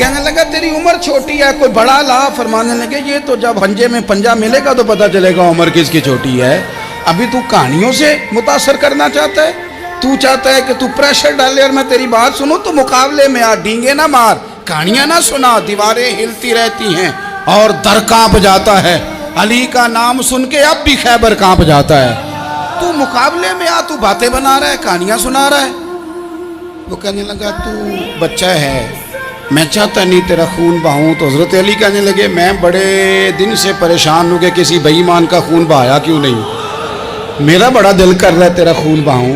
کہنے لگا تیری عمر چھوٹی ہے، کوئی بڑا لا۔ فرمانے لگے یہ تو جب پنجے میں پنجہ ملے گا تو پتہ چلے گا عمر کس کی چھوٹی ہے، ابھی تو کہانیوں سے متاثر کرنا چاہتا ہے، تو چاہتا ہے کہ تو پریشر ڈالے اور میں تیری بات سنوں، تو مقابلے میں آ، ڈینگے نہ مار، کہانیاں نہ سنا، دیواریں ہلتی رہتی ہیں اور در کانپ جاتا ہے، علی کا نام سن کے اب بھی خیبر کانپ جاتا ہے، تو مقابلے میں آ، تو باتیں بنا رہا ہے، کہانیاں سنا رہا ہے۔ وہ کہنے لگا تو بچہ ہے، میں چاہتا نہیں تیرا خون بہاؤں۔ تو حضرت علی کہنے لگے میں بڑے دن سے پریشان ہوں کہ کسی بے ایمان کا خون بہایا کیوں نہیں، میرا بڑا دل کر رہا ہے تیرا خون بہاؤں۔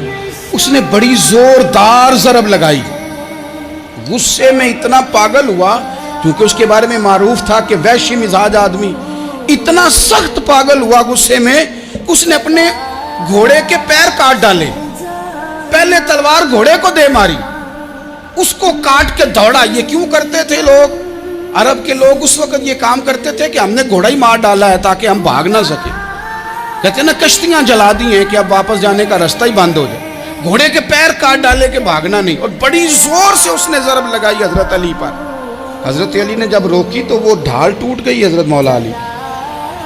اس نے بڑی زوردار ضرب لگائی، غصے میں اتنا پاگل ہوا، کیونکہ اس کے بارے میں معروف تھا کہ وحشی مزاج آدمی، اتنا سخت پاگل ہوا غصے میں، اس نے اپنے گھوڑے کے پیر کاٹ ڈالے، پہلے تلوار گھوڑے کو دے ماری، اس کو کاٹ کے دوڑا۔ یہ کیوں کرتے تھے لوگ، عرب کے لوگ اس وقت یہ کام کرتے تھے کہ ہم نے گھوڑا ہی مار ڈالا ہے تاکہ ہم بھاگ نہ سکیں، کہتے ہیں نا کشتیاں جلا دی ہیں کہ اب واپس جانے کا راستہ ہی بند ہو جائے، گھوڑے کے پیر کاٹ ڈالے کہ بھاگنا نہیں، اور بڑی زور سے اس نے ضرب لگائی حضرت علی پر۔ حضرت علی نے جب روکی تو وہ ڈھال ٹوٹ گئی حضرت مولا علی،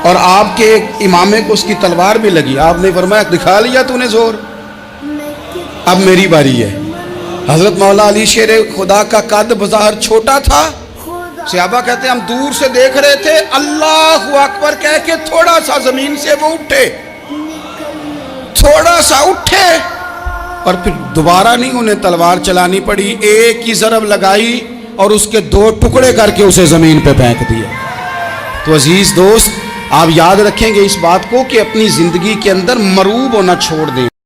اور آپ کے امامے کو اس کی تلوار بھی لگی۔ آپ نے فرمایا دکھا لیا تو نے زور، اب میری باری ہے۔ حضرت مولا علی شیر خدا کا قد بظاہر چھوٹا تھا، صحابہ کہتے ہیں ہم دور سے دیکھ رہے تھے، اللہ اکبر کہہ کے تھوڑا سا زمین سے وہ اٹھے، تھوڑا سا اٹھے، اور پھر دوبارہ نہیں انہیں تلوار چلانی پڑی، ایک ہی ضرب لگائی اور اس کے دو ٹکڑے کر کے اسے زمین پہ پھینک دیا۔ تو عزیز دوست، آپ یاد رکھیں گے اس بات کو کہ اپنی زندگی کے اندر مروب ہونا چھوڑ دیں،